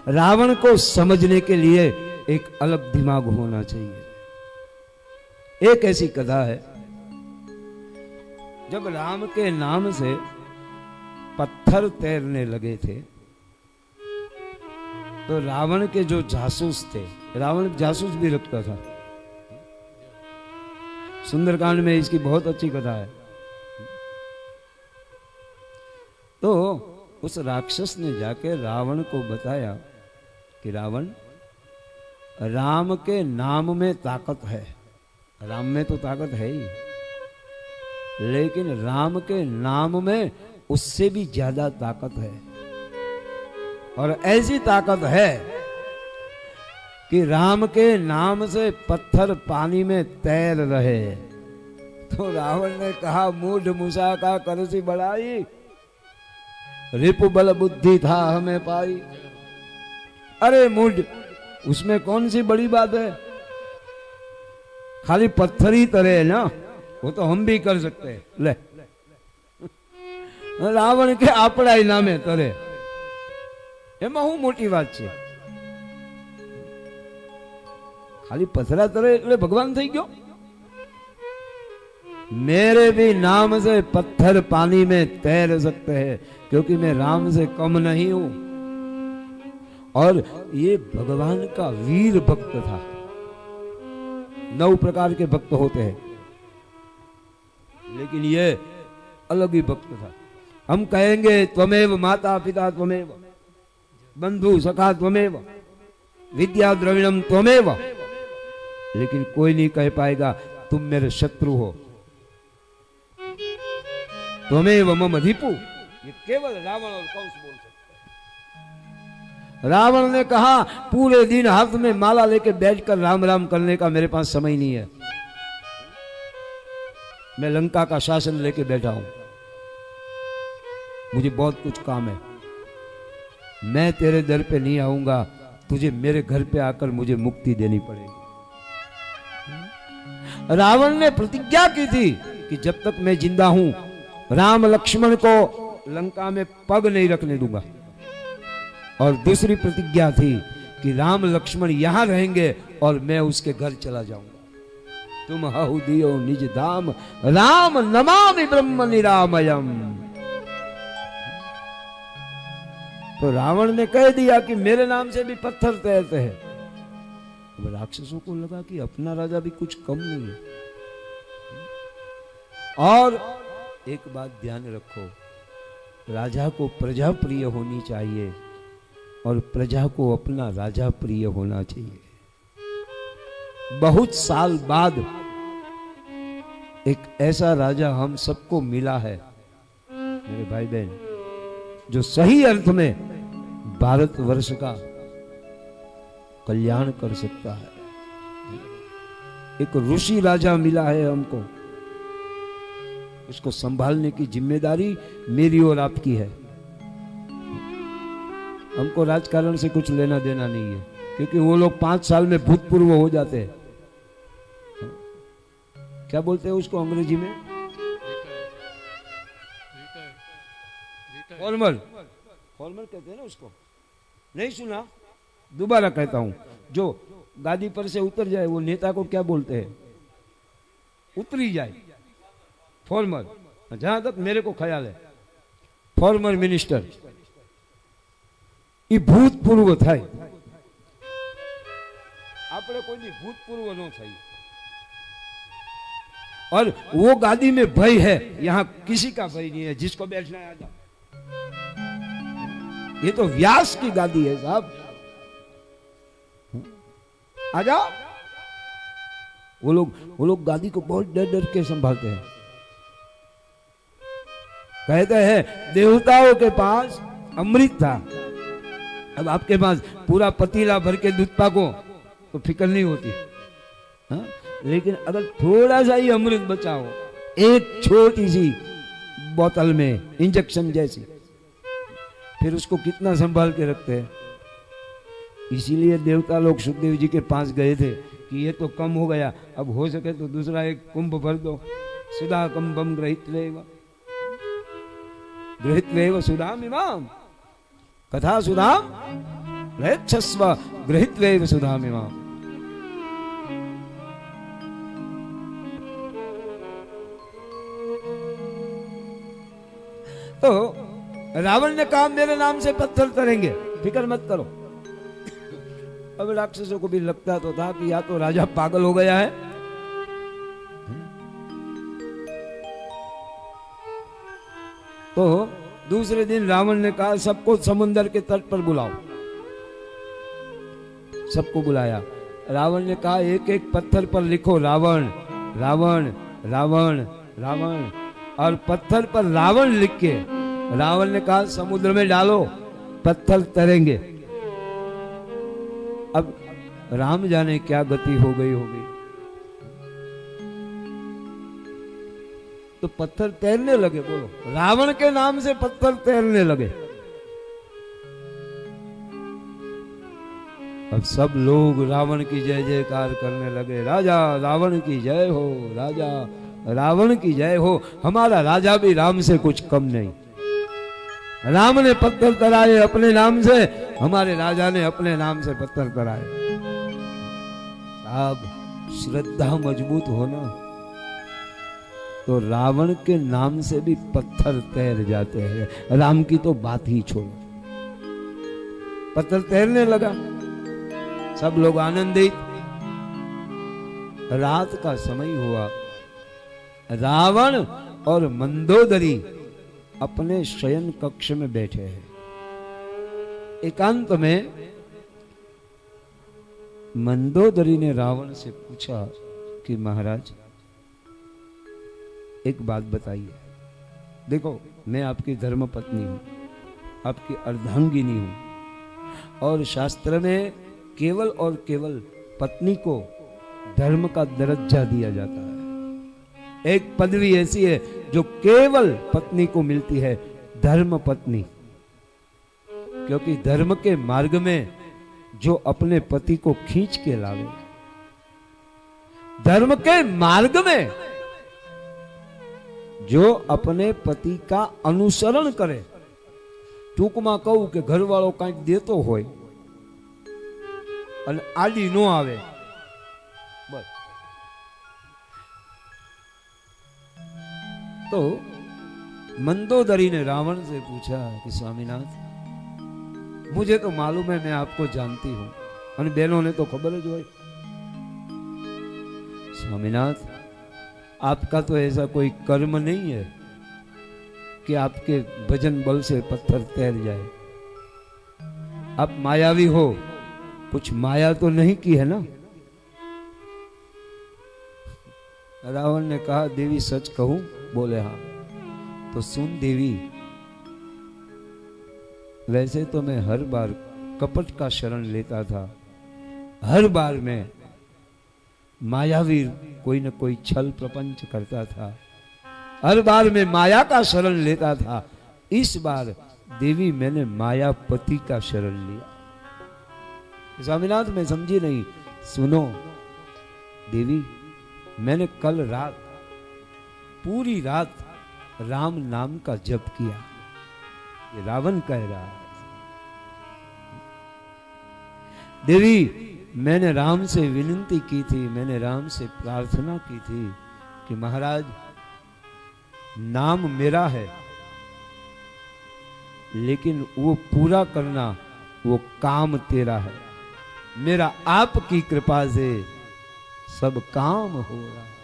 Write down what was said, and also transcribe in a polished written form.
रावण को समझने के लिए एक अलग दिमाग होना चाहिए। एक ऐसी कथा है, जब राम के नाम से पत्थर तैरने लगे थे तो रावण के जो जासूस थे, रावण जासूस भी रखता था। सुंदरकांड में इसकी बहुत अच्छी कथा है। तो उस राक्षस ने जाके रावण को बताया कि रावण, राम के नाम में ताकत है। राम में तो ताकत है ही, लेकिन राम के नाम में उससे भी ज्यादा ताकत है। और ऐसी ताकत है कि राम के नाम से पत्थर पानी में तैर रहे। तो रावण ने कहा, मूढ़ मूसा का करसी बढ़ाई, रिपु बल बुद्धि था हमें पाई। अरे मूढ़, उसमें कौन सी बड़ी बात है, खाली पत्थर ही तरे ना, वो तो हम भी कर सकते हैं। ले रावण के आपड़ा नामे तरे, એમાં હું મોટી વાત છે? खाली पथरा तरे એટલે भगवान થઈ ગયો? मेरे भी नाम से पत्थर पानी में तैर सकते हैं, क्योंकि मैं राम से कम नहीं हूं। और ये भगवान का वीर भक्त था। 9 प्रकार के भक्त होते हैं, लेकिन ये अलग ही भक्त था। हम कहेंगे त्वमेव माता पिता त्वमेव, बंधु सखा त्वमेव, विद्या द्रविणम त्वमेव, लेकिन कोई नहीं कह पाएगा तुम मेरे शत्रु हो। त्वमेव मम रिपु, ये केवल रावण और कंस बोल सकते हैं। रावण ने कहा, पूरे दिन हाथ में माला लेके बैठकर राम राम करने का मेरे पास समय नहीं है। मैं लंका का शासन लेके बैठा हूं, मुझे बहुत कुछ काम है। मैं तेरे दर पे नहीं आऊंगा, तुझे मेरे घर पे आकर मुझे मुक्ति देनी पड़ेगी। रावण ने प्रतिज्ञा की थी कि जब तक मैं जिंदा हूं, राम लक्ष्मण को लंका में पग नहीं रखने दूंगा। और दूसरी प्रतिज्ञा थी कि राम लक्ष्मण यहां रहेंगे और मैं उसके घर चला जाऊंगा। तुम हहु दियो निज धाम, राम नमामि ब्रह्म निरामयम। तो रावण ने कह दिया कि मेरे नाम से भी पत्थर तैरते हैं। अब राक्षसों को लगा कि अपना राजा भी कुछ कम नहीं है। और एक बात ध्यान रखो, राजा को प्रजा प्रिय होनी चाहिए और प्रजा को अपना राजा प्रिय होना चाहिए। बहुत साल बाद एक ऐसा राजा हम सबको मिला है मेरे भाई बहन, जो सही अर्थ में भारतवर्ष का कल्याण कर सकता है। एक ऋषि राजा मिला है हमको, उसको संभालने की जिम्मेदारी मेरी और आपकी है। हमको राजकारण से कुछ लेना देना नहीं है, क्योंकि वो लोग 5 साल में भूतपूर्व हो जाते हैं। क्या बोलते हैं उसको अंग्रेजी में? फॉर्मल, फॉर्मल कहते हैं ना उसको। नहीं सुना? दोबारा कहता हूं, जो गादी पर से उतर जाए वो नेता को क्या बोलते हैं? उतरी जाए, फॉर्मर। जहां तक मेरे को ख्याल है, फॉर्मर मिनिस्टर ये भूतपूर्व થાય। આપણે કોઈની ભૂતપૂર્વ ન થાય। और वो गादी में भय है, यहां किसी का भय नहीं है। जिसको बैठना है आ जाओ। ये तो व्यास की गादी है साहब, आ जाओ। वो लोग गादी को बहुत डर डर के संभालते हैं। कहते हैं देवताओं के पास अमृत था, अब आपके पास पूरा पतीला भर के दूध पाको तो फिक्र नहीं होती। हाँ? लेकिन अगर थोड़ा सा ही अमृत बचाओ, एक छोटी सी बोतल में इंजेक्शन जैसी, फिर उसको कितना संभाल के रखते हैं। इसीलिए देवता लोग सुखदेव जी के पास गए थे कि ये तो कम हो गया, अब हो सके तो दूसरा एक कुंभ भर दो। सुधा कुंभम गृहीत्वेव सुधाम इमाम कथा सुधाम प्रयच्छस्व गृहीत्वैव सुधामिमाम्। तो रावण ने कहा मेरे नाम से पत्थर तरेंगे, फिक्र मत करो। अब राक्षसों को भी लगता तो था कि या तो राजा पागल हो गया है, तो दूसरे दिन रावण ने कहा सबको समुद्र के तट पर बुलाओ। सबको बुलाया। रावण ने कहा एक एक पत्थर पर लिखो रावण रावण रावण रावण, और पत्थर पर रावण लिख के रावण ने कहा समुद्र में डालो, पत्थर तरेंगे। अब राम जाने क्या गति हो गई होगी, तो पत्थर तैरने लगे। बोलो, रावण के नाम से पत्थर तैरने लगे। अब सब लोग रावण की जय जयकार करने लगे। राजा रावण की जय हो, राजा रावण की जय हो। हमारा राजा भी राम से कुछ कम नहीं। राम ने पत्थर तराए अपने नाम से, हमारे राजा ने अपने नाम से पत्थर तराए। साहब, श्रद्धा मजबूत होना तो रावण के नाम से भी पत्थर तैर जाते हैं। राम की तो बात ही छोड़ो। पत्थर तैरने लगा, सब लोग आनंदित। रात का समय हुआ। रावण और मंदोदरी अपने शयन कक्ष में बैठे हैं। एकांत में मंदोदरी ने रावण से पूछा कि महाराज एक बात बताइए। देखो, मैं आपकी धर्म पत्नी हूं, आपकी अर्धांगिनी हूं, और शास्त्र में केवल और केवल पत्नी को धर्म का दर्जा दिया जाता है। एक पदवी ऐसी है जो केवल पत्नी को मिलती है, धर्म पत्नी। क्योंकि धर्म के मार्ग में जो अपने पति को खींच के लावे, धर्म के मार्ग में जो अपने पति का अनुसरण करे, टूंकमा कहूं कि घर वालों कंईक देतो होय અને આડી નો આવે, બસ। तो मंदोदरी ने रावण से पूछा कि स्वामीनाथ, मुझे तो मालूम है, मैं आपको जानती हूं, और बहनों ने तो खबर ज होय। स्वामीनाथ, आपका तो ऐसा कोई कर्म नहीं है कि आपके भजन बल से पत्थर तैर जाए। आप मायावी हो, कुछ माया तो नहीं की है ना? रावण ने कहा देवी सच कहूं? बोले हाँ। तो सुन देवी, वैसे तो मैं हर बार कपट का शरण लेता था, हर बार मैं मायावी कोई न कोई छल प्रपंच करता था, हर बार मैं माया का शरण लेता था। इस बार देवी मैंने मायापति का शरण लिया। स्वामीनाथ, मैं समझी नहीं। सुनो देवी, मैंने कल रात पूरी रात राम नाम का जप किया। ये रावण कह रहा है। देवी, मैंने राम से विनती की थी, मैंने राम से प्रार्थना की थी कि महाराज, नाम मेरा है, लेकिन वो पूरा करना वो काम तेरा है। मेरा आपकी कृपा से सब काम हो रहा है।